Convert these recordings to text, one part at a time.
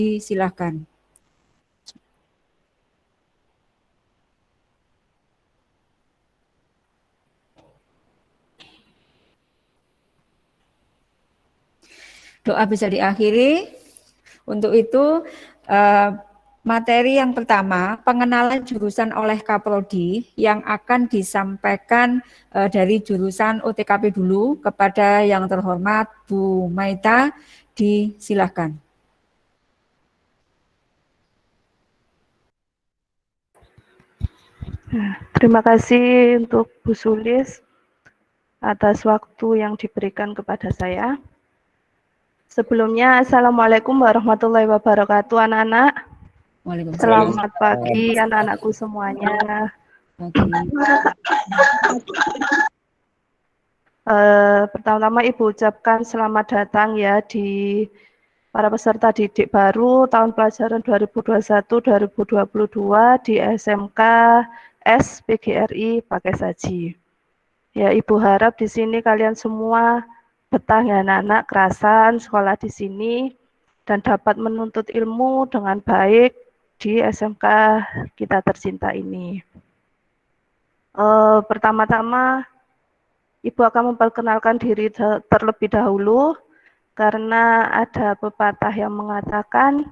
Silakan. Doa bisa diakhiri. Untuk itu materi yang pertama, pengenalan jurusan oleh Kaprodi yang akan disampaikan dari jurusan OTKP dulu kepada yang terhormat Bu Maita, disilahkan. Terima kasih untuk Bu Sulis atas waktu yang diberikan kepada saya. Sebelumnya, Assalamualaikum warahmatullahi wabarakatuh, anak-anak. Selamat pagi, anak-anakku semuanya. Pertama-tama Ibu ucapkan selamat datang ya di para peserta didik baru tahun pelajaran 2021-2022 di SMK S PGRI Pakai Saji. Ya, Ibu harap di sini kalian semua betah ya anak-anak, kerasan sekolah di sini dan dapat menuntut ilmu dengan baik di SMK kita tercinta ini. Pertama-tama Ibu akan memperkenalkan diri terlebih dahulu karena ada pepatah yang mengatakan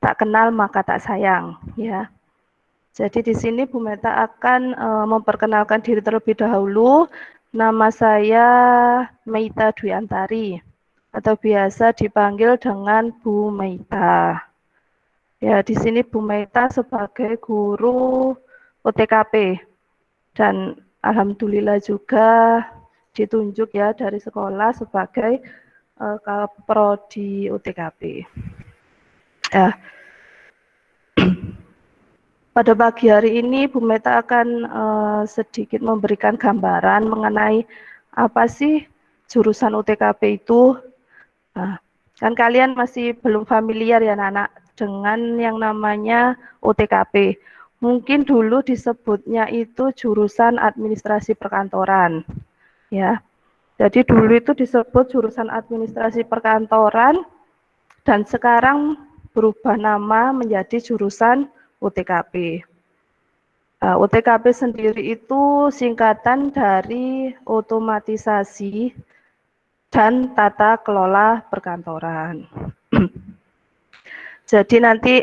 tak kenal maka tak sayang, ya. Jadi di sini Bu Meta akan memperkenalkan diri terlebih dahulu. Nama saya Meita Dwi Antari atau biasa dipanggil dengan Bu Meita. Ya, di sini Bu Meita sebagai guru OTKP dan alhamdulillah juga ditunjuk ya dari sekolah sebagai Kaprodi OTKP. Ya. Pada pagi hari ini Bu Meta akan sedikit memberikan gambaran mengenai apa sih jurusan OTKP itu. Nah, kan kalian masih belum familiar ya anak-anak dengan yang namanya OTKP. Mungkin dulu disebutnya itu jurusan administrasi perkantoran. Ya. Jadi dulu itu disebut jurusan administrasi perkantoran dan sekarang berubah nama menjadi jurusan OTKP. OTKP sendiri itu singkatan dari otomatisasi dan tata kelola perkantoran. Jadi nanti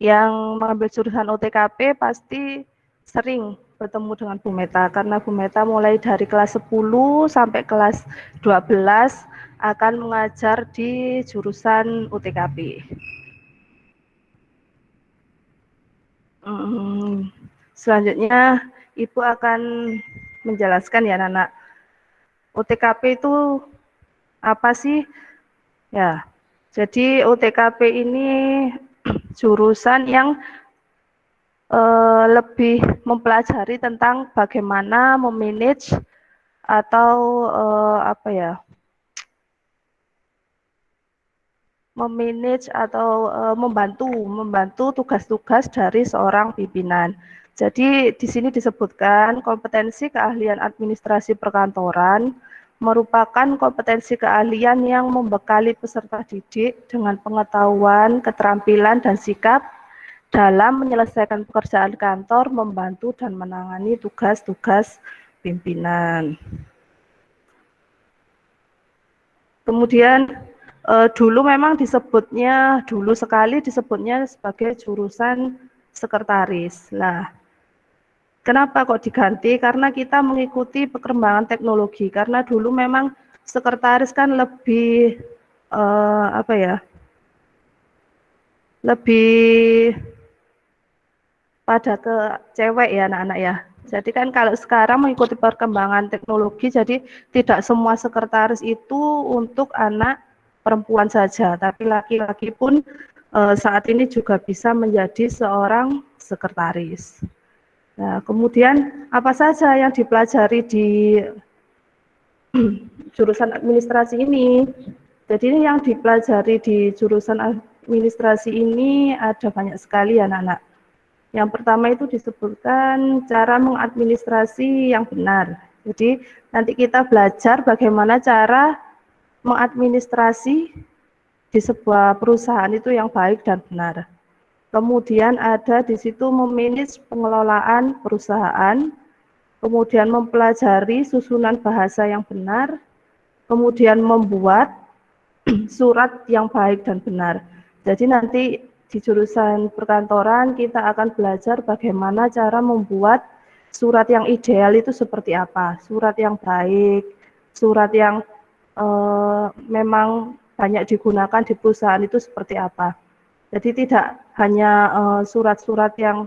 yang mengambil jurusan OTKP pasti sering bertemu dengan Bu Meta karena Bu Meta mulai dari kelas 10 sampai kelas 12 akan mengajar di jurusan OTKP. Selanjutnya Ibu akan menjelaskan ya anak-anak, OTKP itu apa sih? Ya, jadi OTKP ini jurusan yang lebih mempelajari tentang bagaimana memanage atau apa ya, memanage atau membantu tugas-tugas dari seorang pimpinan. Jadi di sini disebutkan kompetensi keahlian administrasi perkantoran merupakan kompetensi keahlian yang membekali peserta didik dengan pengetahuan, keterampilan, dan sikap dalam menyelesaikan pekerjaan kantor, membantu dan menangani tugas-tugas pimpinan. Kemudian dulu memang dulu sekali disebutnya sebagai jurusan sekretaris. Nah, kenapa kok diganti? Karena kita mengikuti perkembangan teknologi. Karena dulu memang sekretaris kan lebih apa ya? Lebih pada ke cewek ya anak-anak ya. Jadi kan kalau sekarang mengikuti perkembangan teknologi, jadi tidak semua sekretaris itu untuk anak perempuan saja, tapi laki-laki pun saat ini juga bisa menjadi seorang sekretaris. Nah, kemudian apa saja yang dipelajari di jurusan administrasi ini? Jadi yang dipelajari di jurusan administrasi ini ada banyak sekali ya anak-anak. Yang pertama itu disebutkan cara mengadministrasi yang benar. Jadi nanti kita belajar bagaimana cara mengadministrasi di sebuah perusahaan itu yang baik dan benar. Kemudian ada di situ memanage pengelolaan perusahaan, kemudian mempelajari susunan bahasa yang benar, kemudian membuat surat yang baik dan benar. Jadi nanti di jurusan perkantoran kita akan belajar bagaimana cara membuat surat yang ideal itu seperti apa, surat yang baik, surat yang memang banyak digunakan di perusahaan itu seperti apa. Jadi tidak hanya surat-surat yang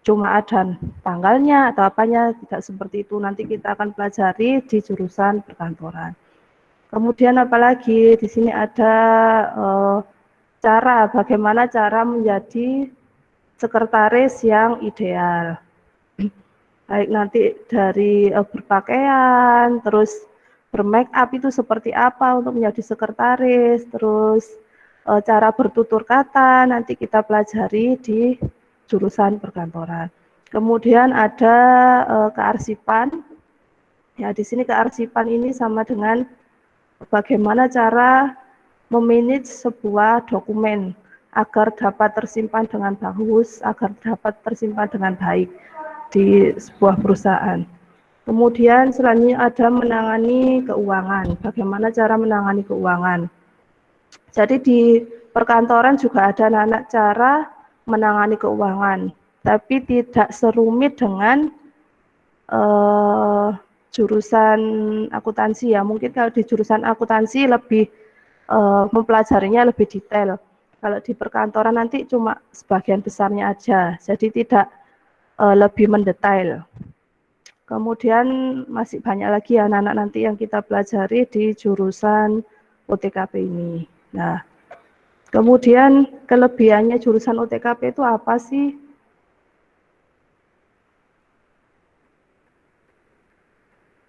cuma ada tanggalnya atau apanya, tidak seperti itu. Nanti kita akan pelajari di jurusan perkantoran. Kemudian apalagi di sini ada bagaimana cara menjadi sekretaris yang ideal. Baik nanti dari berpakaian, terus bermake up itu seperti apa untuk menjadi sekretaris, terus cara bertutur kata nanti kita pelajari di jurusan perkantoran. Kemudian ada kearsipan. Ya, di sini kearsipan ini sama dengan bagaimana cara memanage sebuah dokumen agar dapat tersimpan dengan bagus, agar dapat tersimpan dengan baik di sebuah perusahaan. Kemudian selanjutnya ada menangani keuangan. Bagaimana cara menangani keuangan? Jadi di perkantoran juga ada anak cara menangani keuangan, tapi tidak serumit dengan jurusan akuntansi ya. Mungkin kalau di jurusan akuntansi lebih mempelajarinya lebih detail. Kalau di perkantoran nanti cuma sebagian besarnya aja, jadi tidak lebih mendetail. Kemudian masih banyak lagi anak-anak nanti yang kita pelajari di jurusan UTKP ini. Nah, kemudian kelebihannya jurusan UTKP itu apa sih?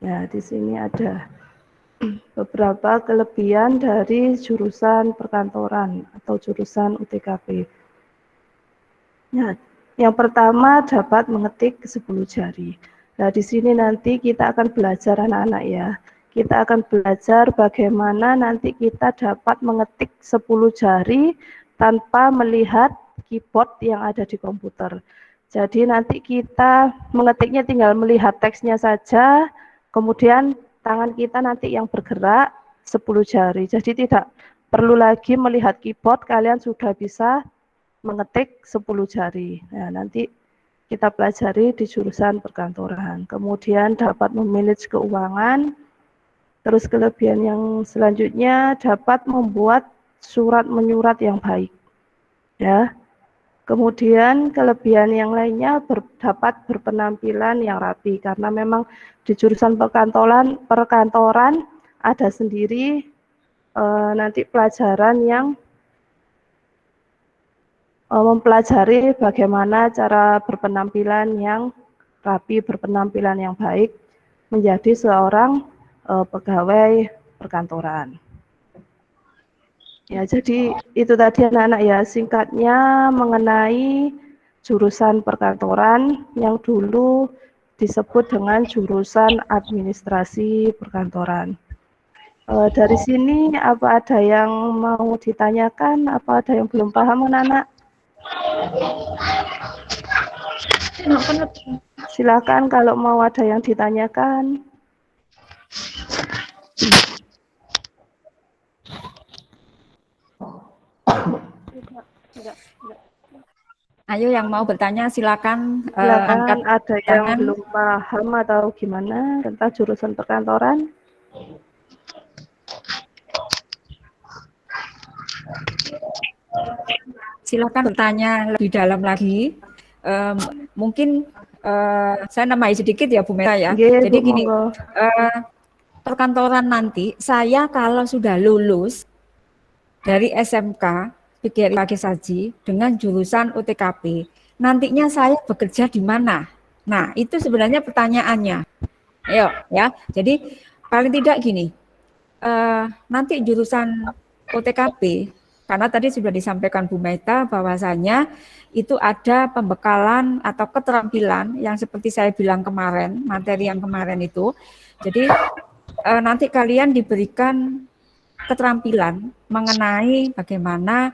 Ya, di sini ada beberapa kelebihan dari jurusan perkantoran atau jurusan UTKP. Ya, yang pertama dapat mengetik 10 jari. Nah, di sini nanti kita akan belajar anak-anak ya. Kita akan belajar bagaimana nanti kita dapat mengetik 10 jari tanpa melihat keyboard yang ada di komputer. Jadi nanti kita mengetiknya tinggal melihat teksnya saja, kemudian tangan kita nanti yang bergerak 10 jari. Jadi tidak perlu lagi melihat keyboard, kalian sudah bisa mengetik 10 jari. Nah, nanti kita pelajari di jurusan perkantoran. Kemudian dapat memanage keuangan. Terus kelebihan yang selanjutnya dapat membuat surat menyurat yang baik. Ya. Kemudian kelebihan yang lainnya dapat berpenampilan yang rapi karena memang di jurusan perkantoran ada sendiri nanti pelajaran yang mempelajari bagaimana cara berpenampilan yang rapi, berpenampilan yang baik menjadi seorang pegawai perkantoran. Ya, jadi itu tadi anak-anak ya singkatnya mengenai jurusan perkantoran yang dulu disebut dengan jurusan administrasi perkantoran. Dari sini apa ada yang mau ditanyakan? Apa ada yang belum paham anak-anak? Silakan kalau mau ada yang ditanyakan. Ayo yang mau bertanya silakan, angkat ada tangan. yang belum paham atau gimana tentang jurusan perkantoran? Silakan bertanya lebih dalam lagi. Mungkin saya nambahin sedikit ya Bu Meta ya. Nggih, jadi Bu, gini, monggo. Perkantoran nanti saya kalau sudah lulus dari SMK PGRI Pagesaji dengan jurusan UTKP, nantinya saya bekerja di mana? Nah, itu sebenarnya pertanyaannya. Ayo ya. Jadi paling tidak gini, nanti jurusan UTKP, karena tadi sudah disampaikan Bu Meta bahwasanya itu ada pembekalan atau keterampilan yang seperti saya bilang kemarin, materi yang kemarin itu. Jadi nanti kalian diberikan keterampilan mengenai bagaimana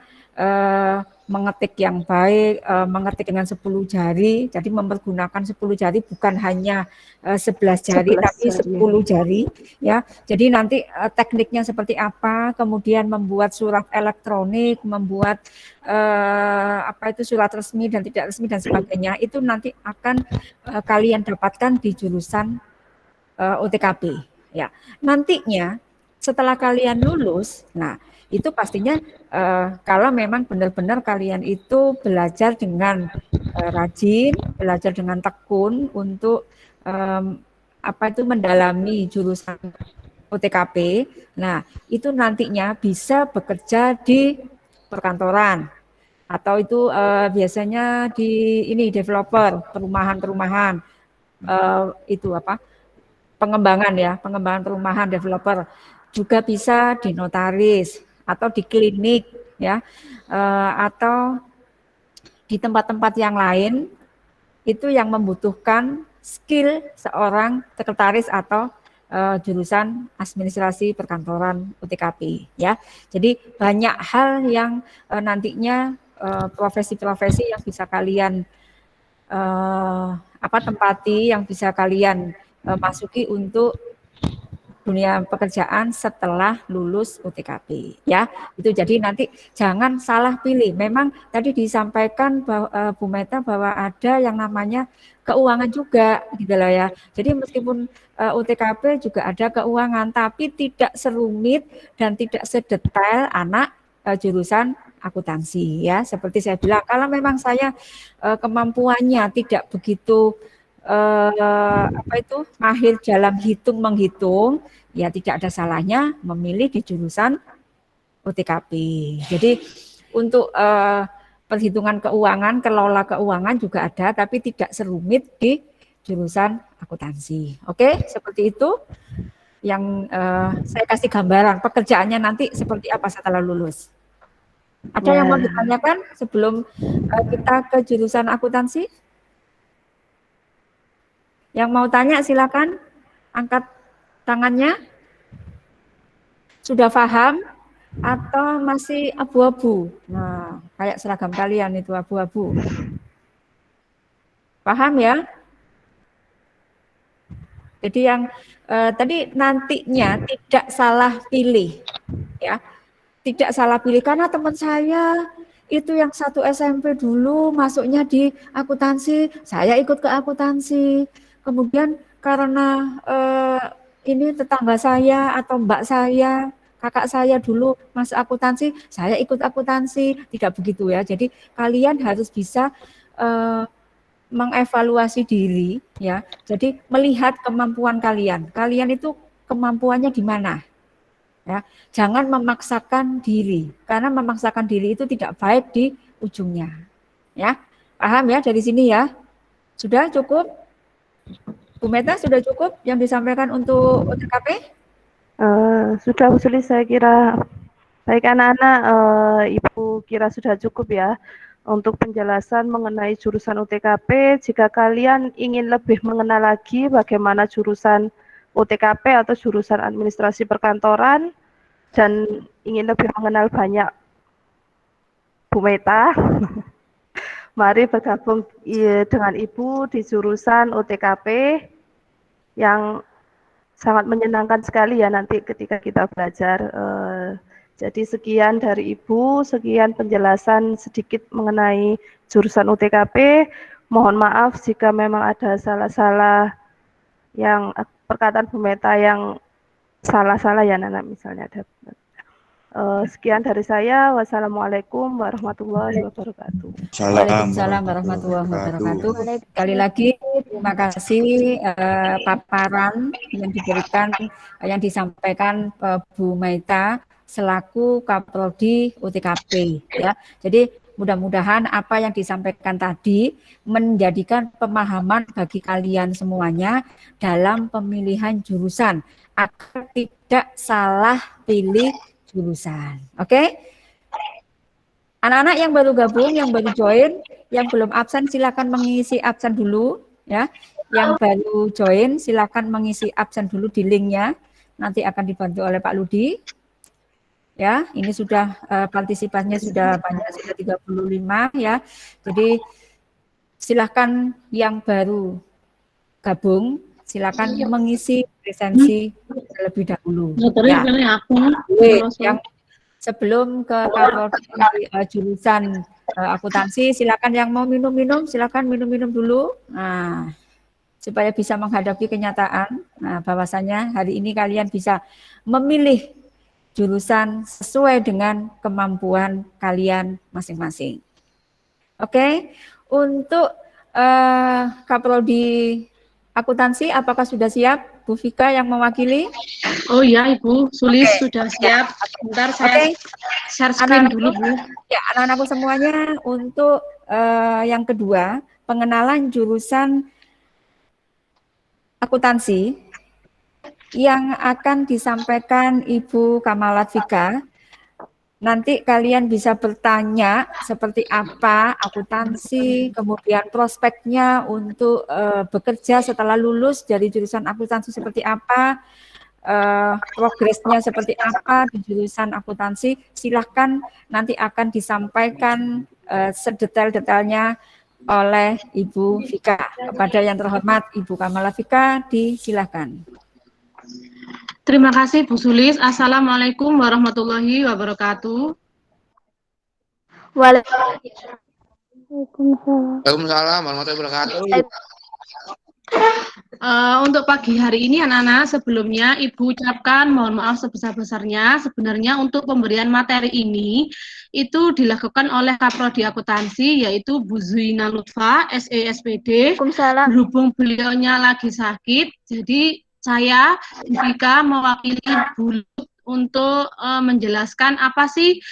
mengetik yang baik, mengetik dengan 10 jari, jadi mempergunakan 10 jari bukan hanya 11 jari, 11 tapi jari. 10 jari, ya. Jadi nanti tekniknya seperti apa, kemudian membuat surat elektronik, membuat apa itu surat resmi dan tidak resmi dan sebagainya, itu nanti akan kalian dapatkan di jurusan UTKP. Ya, nantinya setelah kalian lulus, nah itu pastinya kalau memang benar-benar kalian itu belajar dengan rajin, belajar dengan tekun untuk apa itu mendalami jurusan UTKP. Nah, itu nantinya bisa bekerja di perkantoran atau itu biasanya di ini developer perumahan-perumahan itu apa pengembangan ya, pengembangan perumahan developer, juga bisa di notaris atau di klinik ya, atau di tempat-tempat yang lain itu yang membutuhkan skill seorang sekretaris atau jurusan administrasi perkantoran UTKP ya. Jadi banyak hal yang nantinya profesi-profesi yang bisa kalian tempati, yang bisa kalian masuki untuk dunia pekerjaan setelah lulus UTKP ya. Itu jadi nanti jangan salah pilih. Memang tadi disampaikan bahwa, Bu Meta bahwa ada yang namanya keuangan juga gitu loh ya. Jadi meskipun UTKP juga ada keuangan tapi tidak serumit dan tidak sedetail anak jurusan akuntansi ya. Seperti saya bilang kalau memang saya kemampuannya tidak begitu apa itu mahir dalam hitung menghitung, ya tidak ada salahnya memilih di jurusan UTKP. Jadi untuk perhitungan keuangan, kelola keuangan juga ada, tapi tidak serumit di jurusan akuntansi. Oke, seperti itu yang saya kasih gambaran pekerjaannya nanti seperti apa setelah lulus. Ada yang mau ditanyakan sebelum kita ke jurusan akuntansi? Yang mau tanya silakan angkat tangannya. Sudah paham atau masih abu-abu? Nah, kayak seragam kalian itu abu-abu. Paham ya? Jadi yang tadi nantinya tidak salah pilih, ya. Tidak salah pilih karena teman saya itu yang satu SMP dulu masuknya di akuntansi, saya ikut ke akuntansi. Kemudian karena ini tetangga saya atau mbak saya, kakak saya dulu masuk akuntansi, saya ikut akuntansi, tidak begitu ya. Jadi kalian harus bisa mengevaluasi diri ya. Jadi melihat kemampuan kalian. Kalian itu kemampuannya di mana? Ya, jangan memaksakan diri karena memaksakan diri itu tidak baik di ujungnya. Ya, paham ya dari sini ya? Sudah cukup? Bu Meta sudah cukup yang disampaikan untuk UTKP? Sudah Bu Sulis, saya kira. Baik anak-anak, Ibu kira sudah cukup ya untuk penjelasan mengenai jurusan UTKP. Jika kalian ingin lebih mengenal lagi bagaimana jurusan UTKP atau jurusan administrasi perkantoran dan ingin lebih mengenal banyak Bu Meta, mari bergabung dengan Ibu di jurusan UTKP yang sangat menyenangkan sekali ya nanti ketika kita belajar. Jadi sekian dari Ibu, sekian penjelasan sedikit mengenai jurusan UTKP. Mohon maaf jika memang ada salah-salah yang perkataan Bu Meta yang salah-salah ya Nana, misalnya ada. Sekian dari saya. Wassalamualaikum warahmatullahi wabarakatuh. Waalaikumsalam warahmatullahi wabarakatuh. Sekali lagi terima kasih paparan yang diberikan, yang disampaikan Bu Maita selaku Kaprodi UTKP ya. Jadi mudah-mudahan apa yang disampaikan tadi menjadikan pemahaman bagi kalian semuanya dalam pemilihan jurusan agar tidak salah pilih jurusan. Oke? Anak-anak yang baru gabung, yang baru join, yang belum absen silakan mengisi absen dulu ya. Yang baru join silakan mengisi absen dulu di linknya. Nanti akan dibantu oleh Pak Ludi. ya. Ini sudah partisipannya sudah banyak, sudah 35 ya. Jadi silakan yang baru gabung, silakan mengisi presensi terlebih dahulu. Ya. Yang sebelum ke kaprodi jurusan akuntansi, silakan yang mau minum-minum, silakan minum-minum dulu. Nah, supaya bisa menghadapi kenyataan. Nah, bahwasanya hari ini kalian bisa memilih jurusan sesuai dengan kemampuan kalian masing-masing. Oke, untuk kaprodi akuntansi, apakah sudah siap, Bu Vika yang mewakili? Oh ya, Ibu, Sulis sudah siap. Bentar saya share screen dulu, Bu. Ya, anak-anakku semuanya, untuk yang kedua, pengenalan jurusan akuntansi yang akan disampaikan Ibu Kamalat Vika. Nanti kalian bisa bertanya seperti apa akuntansi, kemudian prospeknya untuk bekerja setelah lulus dari jurusan akuntansi seperti apa, progresnya seperti apa di jurusan akuntansi. Silahkan nanti akan disampaikan sedetail-detailnya oleh Ibu Vika. Kepada yang terhormat Ibu Kamala Vika, disilahkan. Terima kasih Bu Sulis. Assalamualaikum warahmatullahi wabarakatuh. Waalaikumsalam warahmatullahi wabarakatuh. Untuk pagi hari ini anak-anak, sebelumnya Ibu ucapkan mohon maaf sebesar-besarnya. Sebenarnya untuk pemberian materi ini itu dilakukan oleh Kaprodi Akuntansi, yaitu Bu Zuina Lutfa, SESPD. Berhubung beliaunya lagi sakit, jadi saya, Vika, mewakili Bu untuk menjelaskan apa sih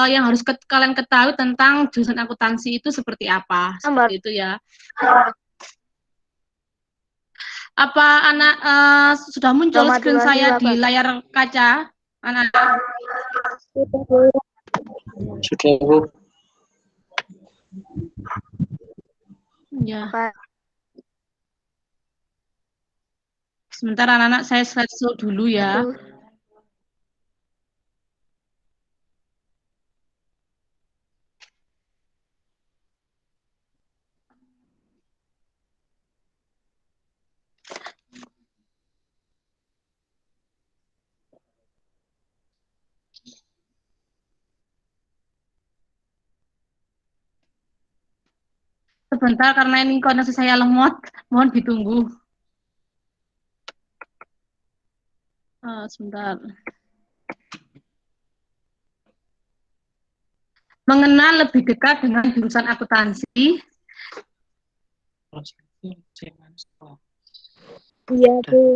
yang harus kalian ketahui tentang jurusan akuntansi itu seperti apa. Seperti itu ya. Apa anak sudah muncul screen saya di layar kaca, anak? Sudah, Bu. Ya. Sebentar anak-anak, saya slideshow dulu ya. Sebentar karena ini koneksi saya lemot, mohon ditunggu. Sebentar. Mengenal lebih dekat dengan jurusan akuntansi. Iya, Bu.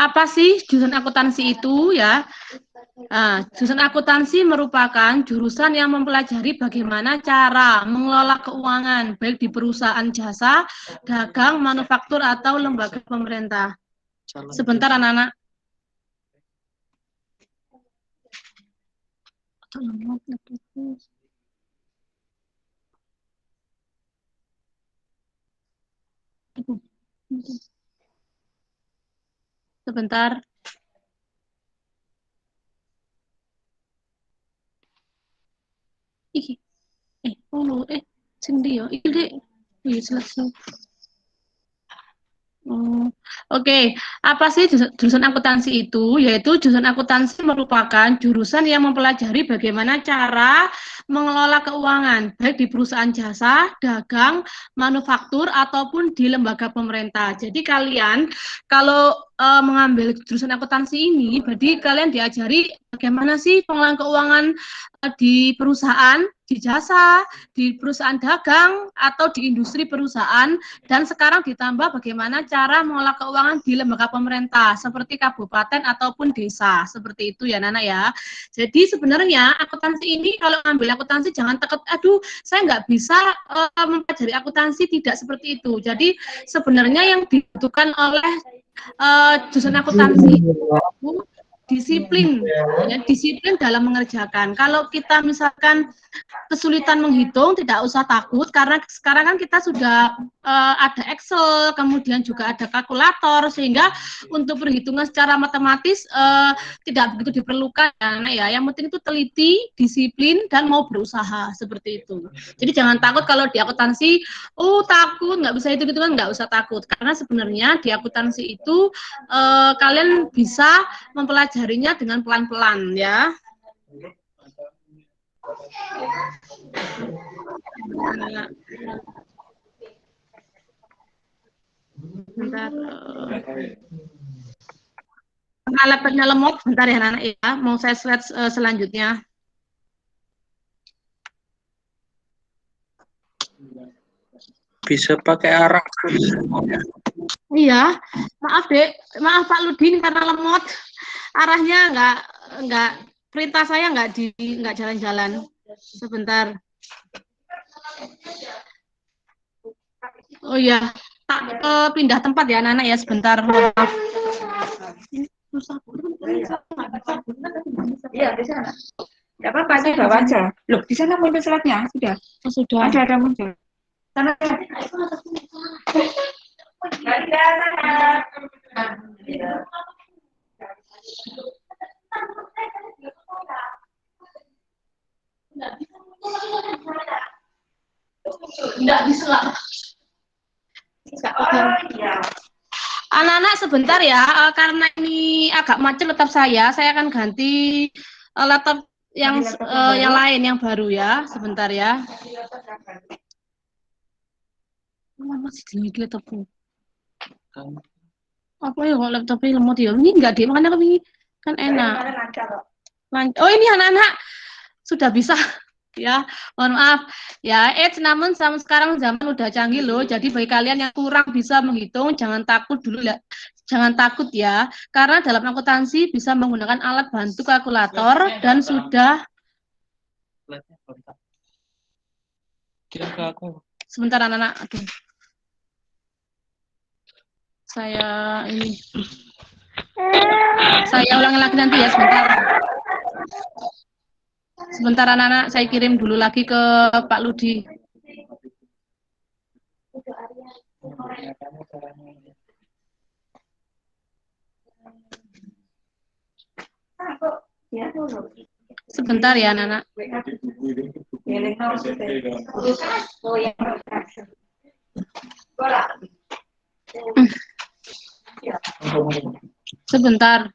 Apa sih jurusan akuntansi itu ya? Nah, jurusan akuntansi merupakan jurusan yang mempelajari bagaimana cara mengelola keuangan, baik di perusahaan jasa, dagang, manufaktur, atau lembaga pemerintah. Sebentar anak-anak. Sebentar. Sini yo, iki Dek. Iya, selesai. Oke. Apa sih jurusan akuntansi itu? Yaitu jurusan akuntansi merupakan jurusan yang mempelajari bagaimana cara mengelola keuangan, baik di perusahaan jasa, dagang, manufaktur, ataupun di lembaga pemerintah. Jadi kalian kalau mengambil jurusan akuntansi ini, berarti kalian diajari bagaimana sih pengelolaan keuangan di perusahaan, di jasa, di perusahaan dagang, atau di industri perusahaan, dan sekarang ditambah bagaimana cara mengelola keuangan di lembaga pemerintah, seperti kabupaten ataupun desa, seperti itu ya Nana ya. Jadi sebenarnya akuntansi ini, kalau ngambil akuntansi jangan takut, aduh saya nggak bisa mempelajari akuntansi, tidak seperti itu. Jadi sebenarnya yang dibutuhkan oleh jurusan akuntansi itu disiplin, ya, disiplin dalam mengerjakan. Kalau kita misalkan kesulitan menghitung, tidak usah takut karena sekarang kan kita sudah ada Excel, kemudian juga ada kalkulator, sehingga untuk perhitungan secara matematis tidak begitu diperlukan ya. Yang penting itu teliti, disiplin, dan mau berusaha seperti itu. Jadi jangan takut kalau di akuntansi, takut nggak bisa itu gitu kan, nggak usah takut karena sebenarnya di akuntansi itu kalian bisa mempelajarinya dengan pelan-pelan ya. Bentar. Laptopnya lemot, bentar ya anak ya. Mau saya slide selanjutnya. Bisa pakai arah. Iya, maaf Dek, maaf Pak Ludin karena lemot. Arahnya nggak perintah saya nggak jalan-jalan. Sebentar. Oh iya, tak pindah tempat ya anak-anak ya sebentar. Maaf. Iya, di sana. Tidak apa-apa, saya bawa aja. Loh, di sana muncul slide-nya, sudah. Oh, sudah. Ada muncul. Sana. Tidak bisa. Anak-anak sebentar ya, karena ini agak macet laptop saya akan ganti laptop yang lain yang baru ya, sebentar ya. Masih tinggi laptopku. Apa ya kok laptopnya lemot ya? Ini enggak deh, makanya ini kan enak. Oh ini anak-anak sudah bisa ya, mohon maaf ya. Namun sekarang zaman udah canggih loh, jadi bagi kalian yang kurang bisa menghitung jangan takut dulu ya, jangan takut ya, karena dalam akuntansi bisa menggunakan alat bantu kalkulator dan sudah sebentar anak-anak, aduh saya ulangi lagi nanti ya, sebentar anak-anak, saya kirim dulu lagi ke Pak Ludi. Sebentar ya anak-anak. Sebentar.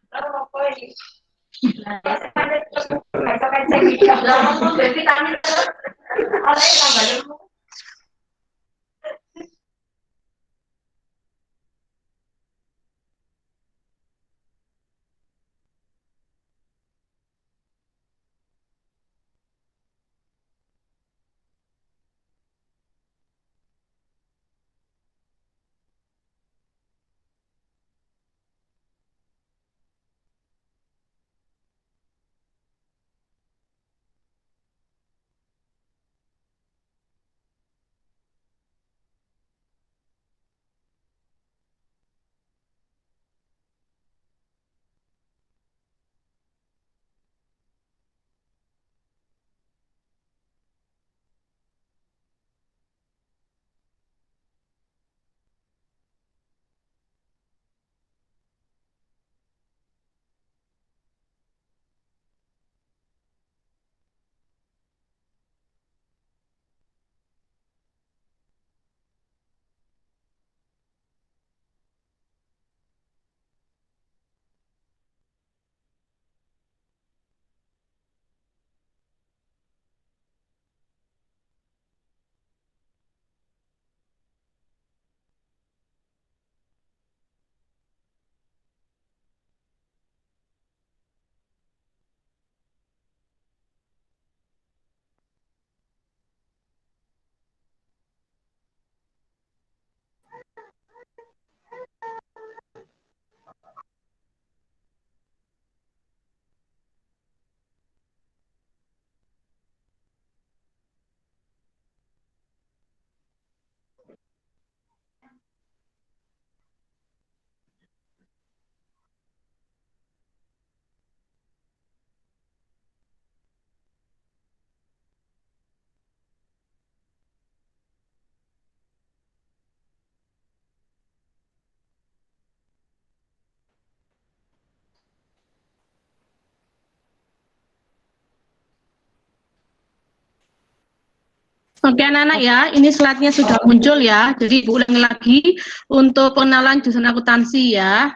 Oke anak-anak ya, ini slide-nya sudah muncul ya. Jadi Ibu ulangi lagi untuk pengenalan jurusan akuntansi ya.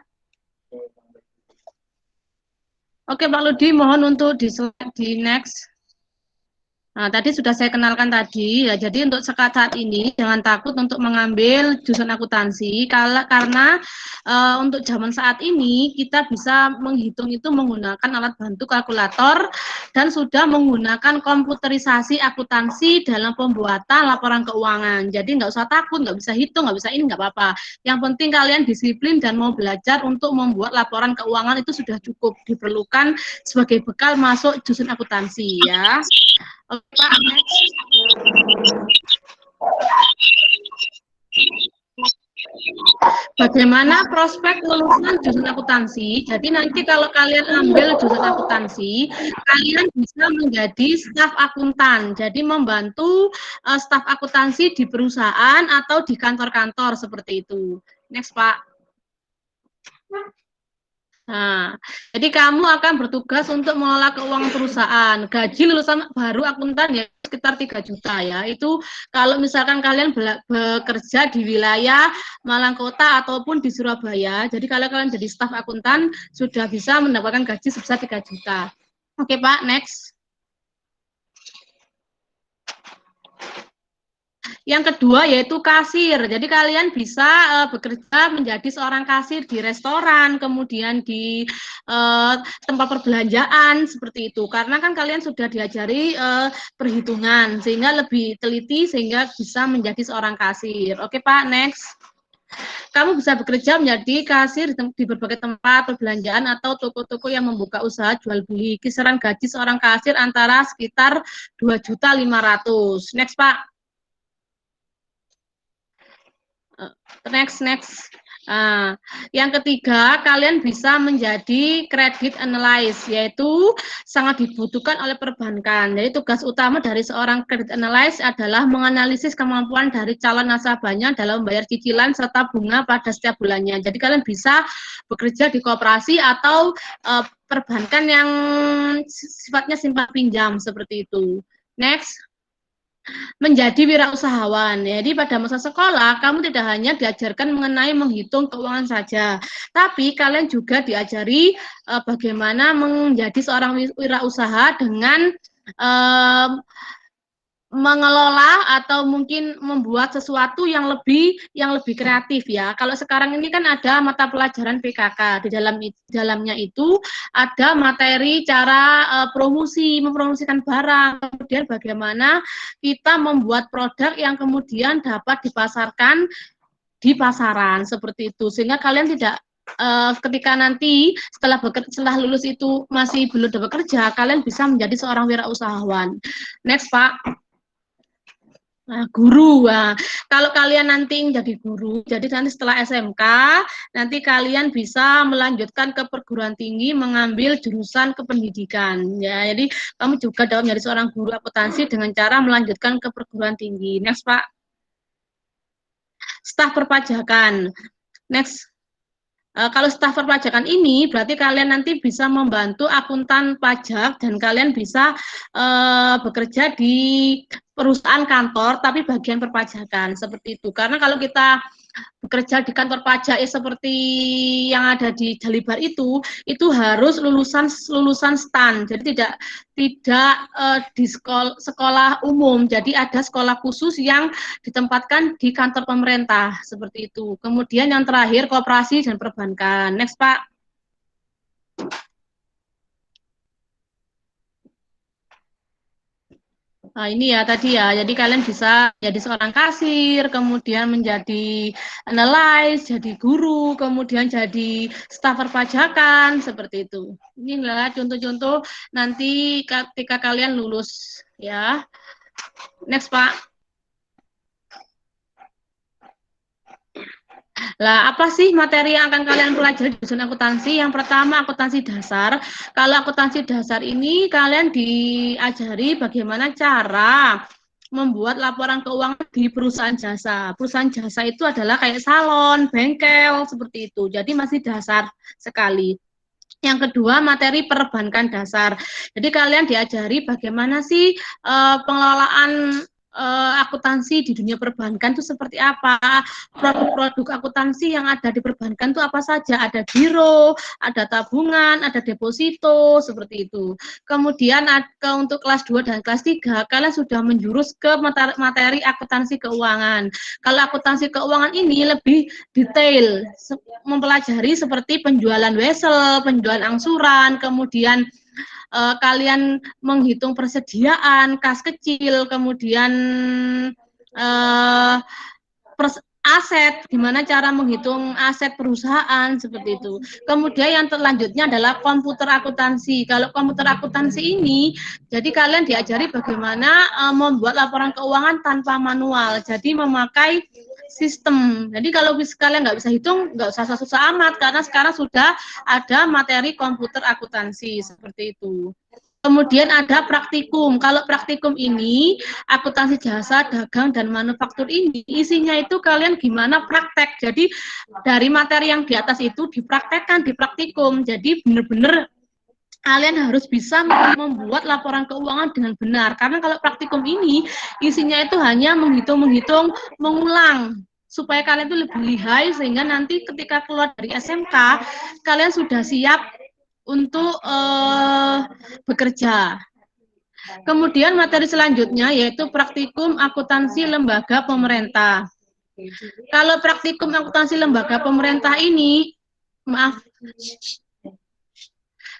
Oke Pak Ludi, mohon untuk di slide di next. Nah, tadi sudah saya kenalkan tadi, ya. Jadi untuk saat ini jangan takut untuk mengambil jurusan akuntansi, karena untuk zaman saat ini kita bisa menghitung itu menggunakan alat bantu kalkulator dan sudah menggunakan komputerisasi akuntansi dalam pembuatan laporan keuangan. Jadi nggak usah takut, nggak bisa hitung, nggak bisa ini, nggak apa-apa. Yang penting kalian disiplin dan mau belajar untuk membuat laporan keuangan itu sudah cukup diperlukan sebagai bekal masuk jurusan akuntansi ya. Pak, bagaimana prospek lulusan jurusan akuntansi? Jadi nanti kalau kalian ambil jurusan akuntansi, kalian bisa menjadi staf akuntan. Jadi membantu staf akuntansi di perusahaan atau di kantor-kantor seperti itu. Next, Pak. Nah, jadi kamu akan bertugas untuk mengelola keuangan perusahaan. Gaji lulusan baru akuntan ya sekitar 3 juta ya. Itu kalau misalkan kalian bekerja di wilayah Malang Kota ataupun di Surabaya. Jadi kalau kalian jadi staf akuntan sudah bisa mendapatkan gaji sebesar 3 juta. Oke, Pak, next. Yang kedua yaitu kasir. Jadi kalian bisa bekerja menjadi seorang kasir di restoran, kemudian di tempat perbelanjaan seperti itu. Karena kan kalian sudah diajari perhitungan sehingga lebih teliti sehingga bisa menjadi seorang kasir. Oke Pak, next. Kamu bisa bekerja menjadi kasir di berbagai tempat perbelanjaan atau toko-toko yang membuka usaha jual beli. Kisaran gaji seorang kasir antara sekitar 2.500.000. Next Pak. Next. Yang ketiga, kalian bisa menjadi credit analyst, yaitu sangat dibutuhkan oleh perbankan. Jadi tugas utama dari seorang credit analyst adalah menganalisis kemampuan dari calon nasabahnya dalam membayar cicilan serta bunga pada setiap bulannya. Jadi kalian bisa bekerja di koperasi atau perbankan yang sifatnya simpan pinjam seperti itu. Next. Menjadi wirausahawan. Jadi pada masa sekolah kamu tidak hanya diajarkan mengenai menghitung keuangan saja, tapi kalian juga diajari bagaimana menjadi seorang wirausaha dengan mengelola atau mungkin membuat sesuatu yang lebih kreatif ya. Kalau sekarang ini kan ada mata pelajaran PKK, di dalamnya itu ada materi cara mempromosikan barang, kemudian bagaimana kita membuat produk yang kemudian dapat dipasarkan di pasaran seperti itu, sehingga kalian tidak ketika nanti setelah lulus itu masih belum bekerja, kalian bisa menjadi seorang wirausahawan. Next Pak. Nah, guru. Nah, kalau kalian nanti jadi guru, jadi nanti setelah SMK, nanti kalian bisa melanjutkan ke perguruan tinggi mengambil jurusan kependidikan. Ya, jadi kamu juga dapat menjadi seorang guru akuntansi dengan cara melanjutkan ke perguruan tinggi. Next, Pak. Staf perpajakan. Next. Kalau staf perpajakan ini berarti kalian nanti bisa membantu akuntan pajak dan kalian bisa bekerja di perusahaan kantor tapi bagian perpajakan seperti itu. Karena kalau kita bekerja di kantor pajak seperti yang ada di Jalibar itu harus lulusan STAN. Jadi tidak di sekolah umum. Jadi ada sekolah khusus yang ditempatkan di kantor pemerintah seperti itu. Kemudian yang terakhir koperasi dan perbankan. Next Pak. Nah, ini ya tadi ya, jadi kalian bisa jadi seorang kasir, kemudian menjadi analis, jadi guru, kemudian jadi staf perpajakan, seperti itu. Ini adalah contoh-contoh nanti ketika kalian lulus ya. Next Pak. Lah, apa sih materi yang akan kalian pelajari di jurusan akuntansi? Yang pertama, akuntansi dasar. Kalau akuntansi dasar ini kalian diajari bagaimana cara membuat laporan keuangan di perusahaan jasa. Perusahaan jasa itu adalah kayak salon, bengkel, seperti itu. Jadi masih dasar sekali. Yang kedua, materi perbankan dasar. Jadi kalian diajari bagaimana sih pengelolaan akuntansi di dunia perbankan itu seperti apa, produk-produk akuntansi yang ada di perbankan itu apa saja, ada giro, ada tabungan, ada deposito, seperti itu. Kemudian untuk kelas 2 dan kelas 3, kalian sudah menjurus ke materi akuntansi keuangan. Kalau akuntansi keuangan ini lebih detail, mempelajari seperti penjualan wesel, penjualan angsuran, kemudian kalian menghitung persediaan, kas kecil, kemudian aset, gimana cara menghitung aset perusahaan, seperti itu. Kemudian yang selanjutnya adalah komputer akuntansi. Kalau komputer akuntansi ini, jadi kalian diajari bagaimana membuat laporan keuangan tanpa manual, jadi memakai sistem. Jadi kalau kalian nggak bisa hitung, nggak usah susah amat, karena sekarang sudah ada materi komputer akuntansi, seperti itu. Kemudian ada praktikum. Kalau praktikum ini, akuntansi jasa, dagang, dan manufaktur ini, isinya itu kalian gimana praktek. Jadi dari materi yang di atas itu dipraktekkan di praktikum. Jadi benar-benar kalian harus bisa membuat laporan keuangan dengan benar. Karena kalau praktikum ini, isinya itu hanya menghitung-menghitung, mengulang, supaya kalian itu lebih lihai, sehingga nanti ketika keluar dari SMK, kalian sudah siap untuk bekerja. Kemudian materi selanjutnya yaitu praktikum akuntansi lembaga pemerintah. Kalau praktikum akuntansi lembaga pemerintah ini,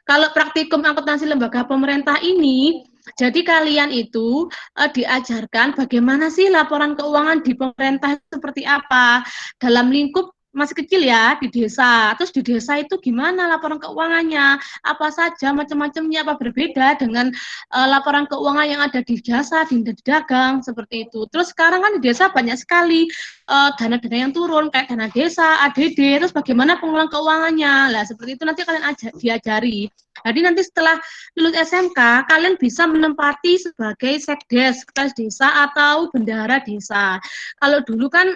kalau praktikum akuntansi lembaga pemerintah ini, jadi kalian itu diajarkan bagaimana sih laporan keuangan di pemerintah seperti apa, dalam lingkup masih kecil ya, di desa. Terus di desa itu gimana laporan keuangannya, apa saja macam-macamnya, apa berbeda dengan laporan keuangan yang ada di jasa, di dagang, seperti itu. Terus sekarang kan di desa banyak sekali dana-dana yang turun, kayak dana desa, ADD, terus bagaimana pengelolaan keuangannya. Lah seperti itu nanti kalian diajari. Jadi nanti setelah lulus SMK, kalian bisa menempati sebagai sekdes, sekretaris desa atau bendahara desa. Kalau dulu kan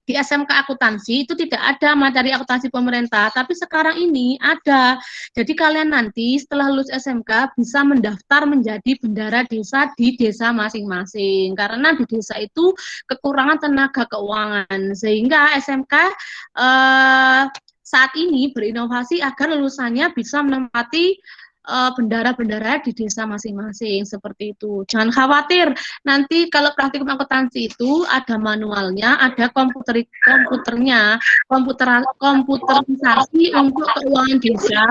di SMK akuntansi itu tidak ada materi akuntansi pemerintah, tapi sekarang ini ada. Jadi kalian nanti setelah lulus SMK bisa mendaftar menjadi bendahara desa di desa masing-masing. Karena di desa itu kekurangan tenaga keuangan, sehingga SMK saat ini berinovasi agar lulusannya bisa menempati bendahara-bendahara di desa masing-masing, seperti itu. Jangan khawatir, nanti kalau praktikum akuntansi itu ada manualnya, ada komputerisasi untuk keuangan desa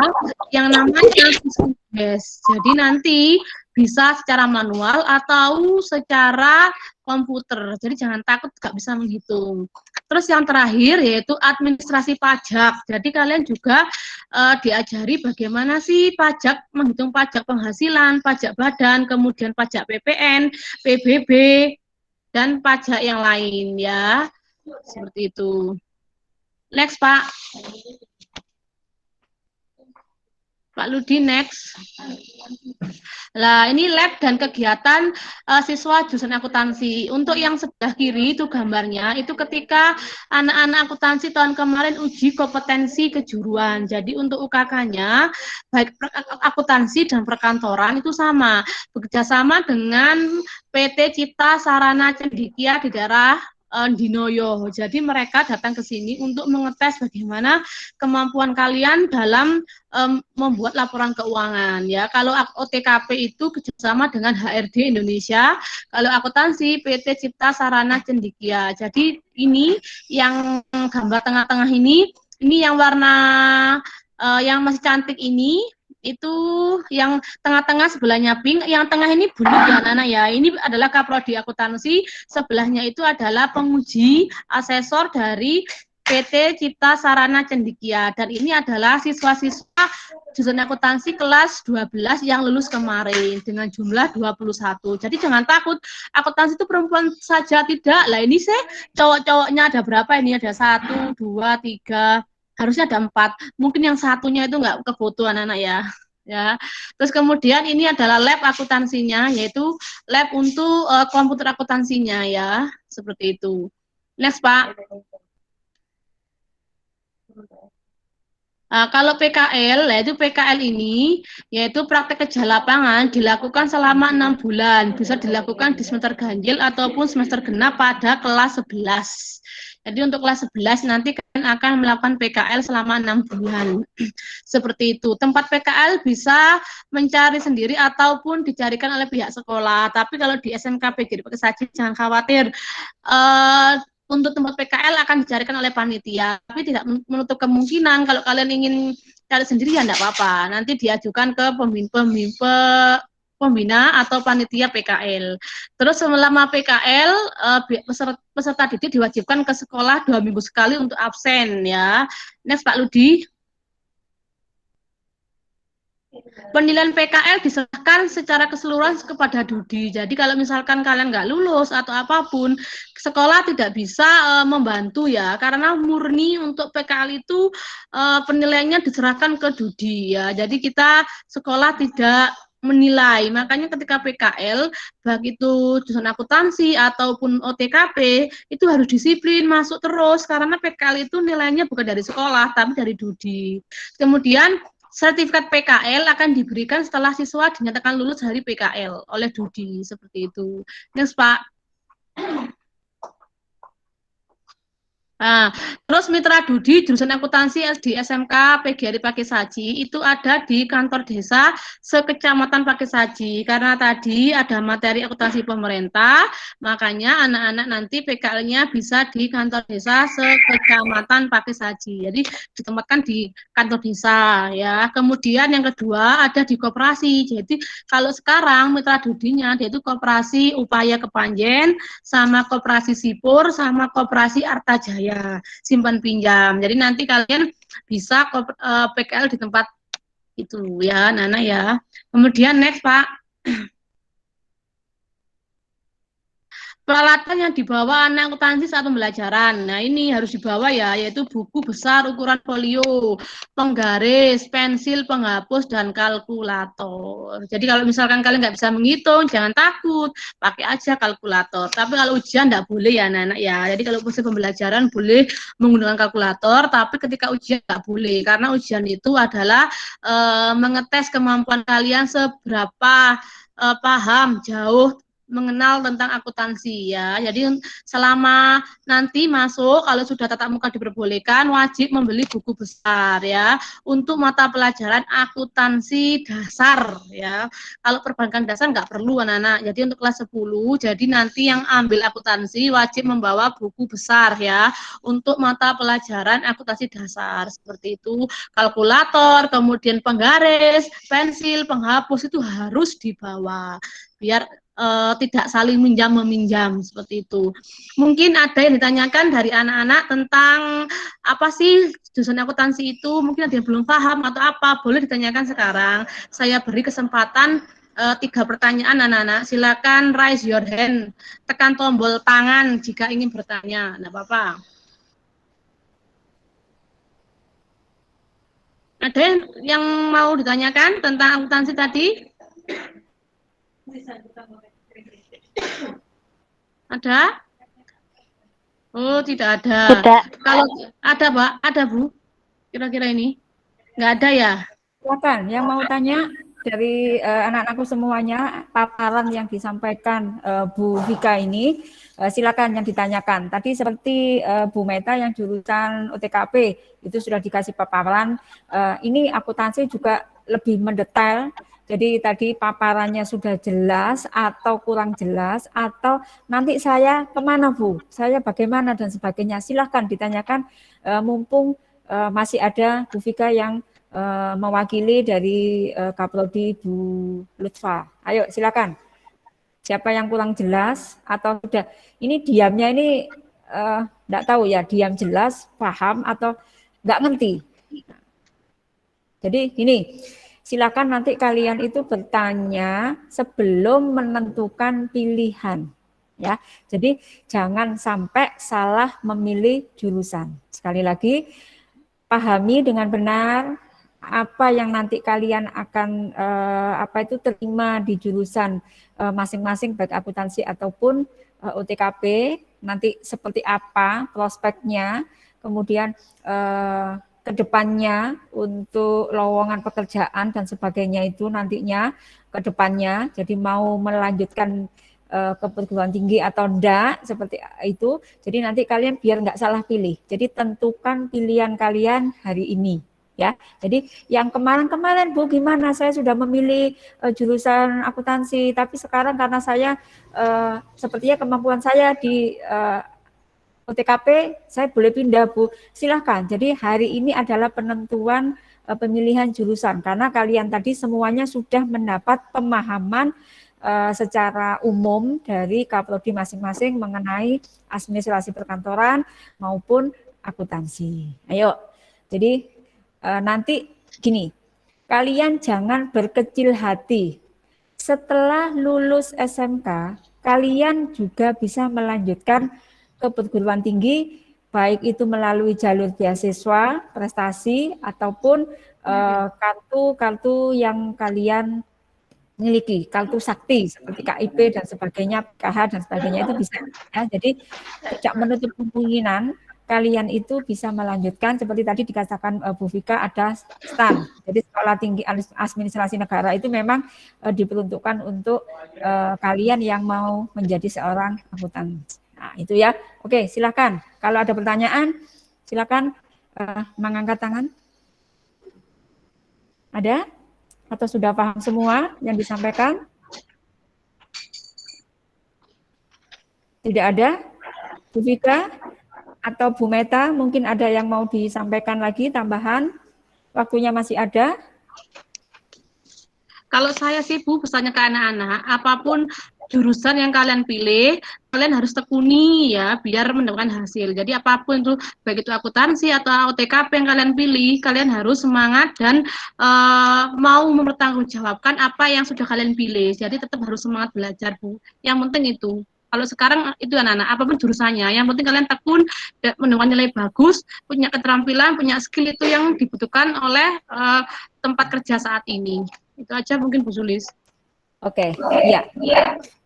yang namanya Sisdikdes. Jadi nanti bisa secara manual atau secara komputer. Jadi jangan takut nggak bisa menghitung. Terus yang terakhir yaitu administrasi pajak. Jadi kalian juga diajari bagaimana sih pajak, menghitung pajak penghasilan, pajak badan, kemudian pajak PPN, PBB, dan pajak yang lain ya. Seperti itu. Next, Pak. Pak Ludi, next. Nah, ini lab dan kegiatan siswa jurusan akuntansi. Untuk yang sebelah kiri itu gambarnya, itu ketika anak-anak akuntansi tahun kemarin uji kompetensi kejuruan. Jadi untuk UKK-nya, baik akuntansi dan perkantoran itu sama. Bekerja sama dengan PT Cipta Sarana Cendikia di daerah Dinoyo. Jadi mereka datang ke sini untuk mengetes bagaimana kemampuan kalian dalam membuat laporan keuangan ya. Kalau OTKP itu kerjasama dengan HRD Indonesia, kalau akuntansi PT Cipta Sarana Cendikia. Jadi ini yang gambar tengah-tengah ini yang warna yang masih cantik ini, itu yang tengah-tengah sebelahnya pink, yang tengah ini blue ya anak-anak ya. Ini adalah kaprodi akuntansi, sebelahnya itu adalah penguji asesor dari PT Cipta Sarana Cendikia, dan ini adalah siswa-siswa jurusan akuntansi kelas 12 yang lulus kemarin dengan jumlah 21. Jadi jangan takut, akuntansi itu perempuan saja tidak. Lah ini cowok-cowoknya ada berapa ini? Ada 1, 2, 3, harusnya ada 4. Mungkin yang satunya itu nggak kefoto anak-anak ya. Ya. Terus kemudian ini adalah lab akuntansinya, yaitu lab untuk komputer akuntansinya ya, seperti itu. Next, Pak. Kalau PKL, yaitu PKL ini, yaitu praktek kerja lapangan dilakukan selama 6 bulan. Bisa dilakukan di semester ganjil ataupun semester genap pada kelas 11. Jadi untuk kelas 11 nanti kalian akan melakukan PKL selama 6 bulan. Seperti itu. Tempat PKL bisa mencari sendiri ataupun dicarikan oleh pihak sekolah. Tapi kalau di SMK PGRI Pakai Saji jangan khawatir. Untuk tempat PKL akan dicarikan oleh panitia, tapi tidak menutup kemungkinan kalau kalian ingin cari sendiri ya enggak apa-apa. Nanti diajukan ke pembina atau panitia PKL. Terus selama PKL peserta didik diwajibkan ke sekolah 2 minggu sekali untuk absen ya. Next Pak Ludi. Penilaian PKL diserahkan secara keseluruhan kepada Dudi. Jadi kalau misalkan kalian nggak lulus atau apapun, sekolah tidak bisa membantu ya, karena murni untuk PKL itu penilaiannya diserahkan ke Dudi ya. Jadi kita sekolah tidak menilai. Makanya ketika PKL, baik itu jurusan akuntansi ataupun OTKP, itu harus disiplin masuk terus karena PKL itu nilainya bukan dari sekolah tapi dari Dudi. Kemudian sertifikat PKL akan diberikan setelah siswa dinyatakan lulus dari PKL oleh Dudi, seperti itu. Next, Pak. Nah, terus mitra Dudi jurusan akuntansi di SMK PGRI Pakai Saji itu ada di kantor desa sekecamatan Pakai Saji. Karena tadi ada materi akuntansi pemerintah, makanya anak-anak nanti PKL-nya bisa di kantor desa sekecamatan Pakai Saji. Jadi ditempatkan di kantor desa ya. Kemudian yang kedua ada di koperasi. Jadi kalau sekarang mitra Dudinya dia itu koperasi Upaya Kepanjen sama koperasi Sipur sama koperasi Artajaya simpan pinjam. Jadi nanti kalian bisa PKL di tempat itu ya, Nana ya. Kemudian next Pak. Peralatan yang dibawa anak akuntansi saat pembelajaran. Nah, ini harus dibawa ya, yaitu buku besar ukuran folio, penggaris, pensil, penghapus, dan kalkulator. Jadi kalau misalkan kalian nggak bisa menghitung, jangan takut, pakai aja kalkulator. Tapi kalau ujian nggak boleh ya, anak-anak ya. Jadi kalau proses pembelajaran boleh menggunakan kalkulator, tapi ketika ujian nggak boleh, karena ujian itu adalah mengetes kemampuan kalian seberapa paham, jauh mengenal tentang akuntansi ya. Jadi selama nanti masuk kalau sudah tatap muka diperbolehkan wajib membeli buku besar ya untuk mata pelajaran akuntansi dasar ya. Kalau perbankan dasar nggak perlu anak-anak. Jadi untuk kelas 10 jadi nanti yang ambil akuntansi wajib membawa buku besar ya untuk mata pelajaran akuntansi dasar seperti itu. Kalkulator, kemudian penggaris, pensil, penghapus itu harus dibawa biar tidak saling minjam-meminjam seperti itu. Mungkin ada yang ditanyakan dari anak-anak tentang apa sih jurusan akuntansi itu, mungkin ada yang belum paham atau apa, boleh ditanyakan sekarang. Saya beri kesempatan 3 pertanyaan anak-anak, silakan raise your hand, tekan tombol tangan jika ingin bertanya, enggak apa-apa. Ada yang mau ditanyakan tentang akuntansi tadi? Ada? Oh, tidak ada. Tidak. Kalau ada, Pak? Ada, Bu? Kira-kira ini? Nggak ada ya? Silakan, yang mau tanya dari anak-anakku semuanya, paparan yang disampaikan Bu Vika ini, silakan yang ditanyakan. Tadi seperti Bu Meta yang jurusan OTKP, itu sudah dikasih paparan. Ini akuntansi juga lebih mendetail. Jadi tadi paparannya sudah jelas atau kurang jelas, atau nanti saya kemana Bu? Saya bagaimana dan sebagainya. Silahkan ditanyakan, mumpung masih ada Bu Vika yang mewakili dari Kaprodi Bu Lutfa. Ayo silakan. Siapa yang kurang jelas atau sudah? Ini diamnya ini enggak tahu ya, diam jelas, paham atau enggak ngerti. Jadi gini, silakan nanti kalian itu bertanya sebelum menentukan pilihan. Ya, jadi jangan sampai salah memilih jurusan. Sekali lagi, pahami dengan benar apa yang nanti kalian akan terima di jurusan masing-masing baik akuntansi ataupun OTKP, nanti seperti apa prospeknya, kemudian ke depannya untuk lowongan pekerjaan dan sebagainya itu nantinya ke depannya, jadi mau melanjutkan ke perguruan tinggi atau enggak seperti itu. Jadi nanti kalian biar nggak salah pilih. Jadi tentukan pilihan kalian hari ini. Ya, jadi yang kemarin-kemarin Bu gimana? Saya sudah memilih jurusan akuntansi, tapi sekarang karena saya sepertinya kemampuan saya di OTKP, saya boleh pindah Bu. Silahkan. Jadi hari ini adalah penentuan pemilihan jurusan karena kalian tadi semuanya sudah mendapat pemahaman secara umum dari Kaprodi masing-masing mengenai administrasi perkantoran maupun akuntansi. Ayo, jadi nanti gini, kalian jangan berkecil hati. Setelah lulus SMK, kalian juga bisa melanjutkan ke perguruan tinggi, baik itu melalui jalur beasiswa, prestasi, ataupun kartu-kartu yang kalian miliki, kartu sakti seperti KIP dan sebagainya, KH dan sebagainya itu bisa. Ya, jadi tidak menutup kemungkinan kalian itu bisa melanjutkan seperti tadi dikatakan Bu Vika ada STAN. Jadi Sekolah Tinggi Administrasi Negara itu memang diperuntukkan untuk kalian yang mau menjadi seorang akuntan. Nah, itu ya. Oke, silakan. Kalau ada pertanyaan, silakan mengangkat tangan. Ada? Atau sudah paham semua yang disampaikan? Tidak ada? Bu Vika atau Bu Meta, mungkin ada yang mau disampaikan lagi tambahan? Waktunya masih ada? Kalau saya sih Bu, pesannya ke anak-anak, apapun jurusan yang kalian pilih, kalian harus tekuni ya, biar mendapatkan hasil. Jadi apapun itu, baik itu akuntansi atau OTKP yang kalian pilih, kalian harus semangat dan mau mempertanggungjawabkan apa yang sudah kalian pilih. Jadi tetap harus semangat belajar Bu. Yang penting itu. Kalau sekarang itu anak-anak, apapun jurusannya, yang penting kalian tekun, mendapatkan nilai bagus, punya keterampilan, punya skill itu yang dibutuhkan oleh tempat kerja saat ini. Itu aja mungkin Bu Sulis. Oke, ya.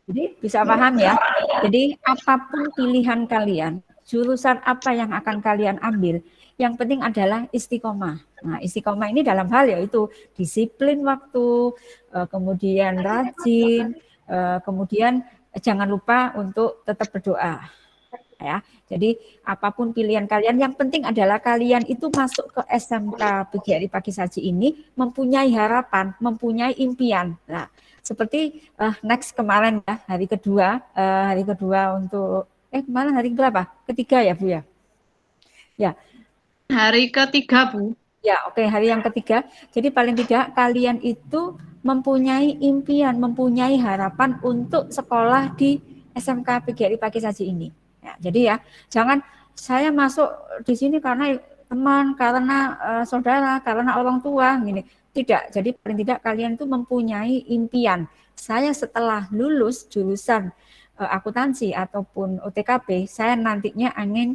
Jadi bisa paham ya. Jadi apapun pilihan kalian, jurusan apa yang akan kalian ambil, yang penting adalah istiqomah. Nah, istiqomah ini dalam hal yaitu disiplin waktu, kemudian rajin, kemudian jangan lupa untuk tetap berdoa. Ya, jadi apapun pilihan kalian, yang penting adalah kalian itu masuk ke SMK PGRI Pagi Saji ini mempunyai harapan, mempunyai impian. Nah, seperti next kemarin ya, hari kedua untuk kemarin hari berapa? Ketiga ya Bu ya? Ya. Hari ketiga Bu. Ya, oke, hari yang ketiga. Jadi paling tidak kalian itu mempunyai impian, mempunyai harapan untuk sekolah di SMK PGRI Pagi Saji ini. Ya, jadi ya, jangan saya masuk di sini karena teman, karena saudara, karena orang tua, gini. Tidak. Jadi paling tidak kalian itu mempunyai impian. Saya setelah lulus jurusan akuntansi ataupun OTKP, saya nantinya ingin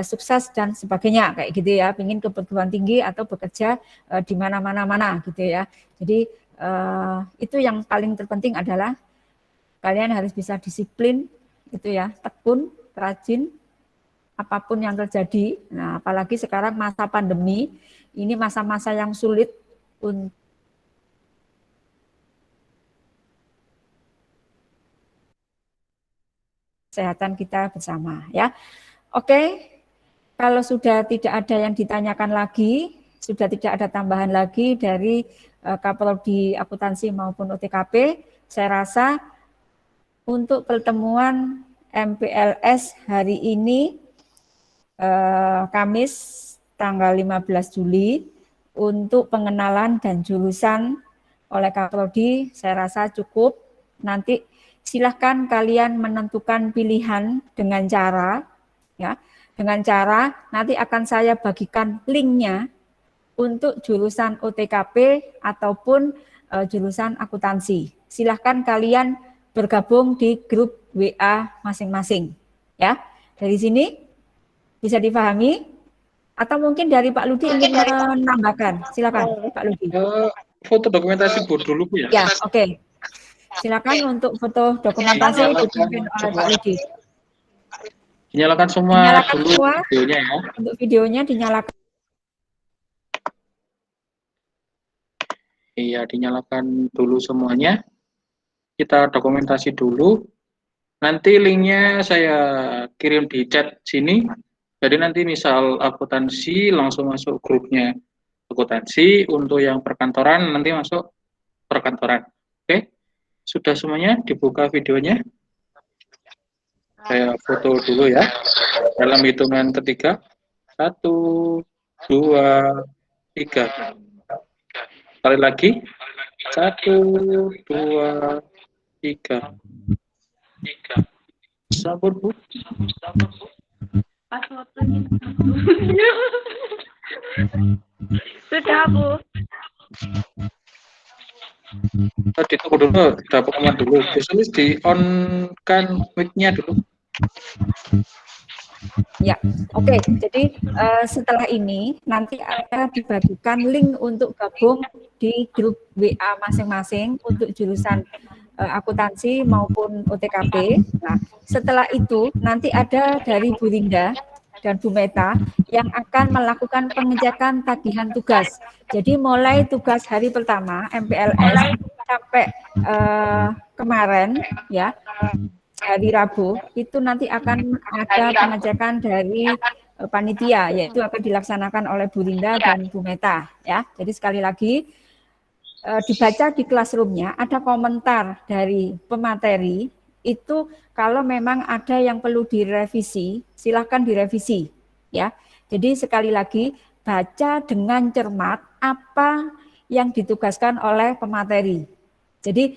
sukses dan sebagainya kayak gitu ya, ingin ke perguruan tinggi atau bekerja di mana-mana gitu ya. Jadi itu yang paling terpenting adalah kalian harus bisa disiplin gitu ya, tekun, rajin apapun yang terjadi. Nah, apalagi sekarang masa pandemi, ini masa-masa yang sulit untuk kesehatan kita bersama ya. Oke, kalau sudah tidak ada yang ditanyakan lagi, sudah tidak ada tambahan lagi dari Kaprodi Akuntansi maupun OTKP, saya rasa untuk pertemuan MPLS hari ini Kamis tanggal 15 Juli untuk pengenalan dan jurusan oleh Kaprodi saya rasa cukup. Nanti silahkan kalian menentukan pilihan dengan cara nanti akan saya bagikan linknya untuk jurusan OTKP ataupun jurusan akuntansi. Silahkan kalian bergabung di grup WA masing-masing ya. Dari sini bisa dipahami atau mungkin dari Pak Ludi ingin menambahkan. Silakan Pak Ludi. Foto dokumentasi board dulu Bu ya. Ya, oke. Silakan untuk foto dokumentasi dipimpin oleh Pak Ludi. Dinyalakan semua Dinyalakan dulu semua. videonya ya. Untuk videonya dinyalakan. Iya, dinyalakan dulu semuanya. Kita dokumentasi dulu. Nanti linknya saya kirim di chat sini. Jadi nanti misal akuntansi langsung masuk grupnya akuntansi. Untuk yang perkantoran nanti masuk perkantoran. Oke, sudah semuanya dibuka videonya. Saya foto dulu ya. Dalam hitungan ketiga. 1, 2, 3. Sekali lagi. 1, 2, 3. Sabar, Bu. Pas waktunya. Sudah, Bu. Ditunggu dulu, dapat aman dulu. Biasanya di on kan mic-nya dulu. Ya, oke. Jadi setelah ini nanti akan dibagikan link untuk gabung di grup WA masing-masing untuk jurusan akuntansi maupun OTKP. Nah, setelah itu nanti ada dari Bu Linda dan Bu Meta yang akan melakukan pengecekan tagihan tugas. Jadi mulai tugas hari pertama MPLS sampai kemarin ya, hari Rabu itu nanti akan ada pengecekan dari panitia, yaitu akan dilaksanakan oleh Bu Linda dan Bu Meta ya. Jadi sekali lagi dibaca di classroom-nya ada komentar dari pemateri itu, kalau memang ada yang perlu direvisi silahkan direvisi ya. Jadi sekali lagi baca dengan cermat apa yang ditugaskan oleh pemateri. Jadi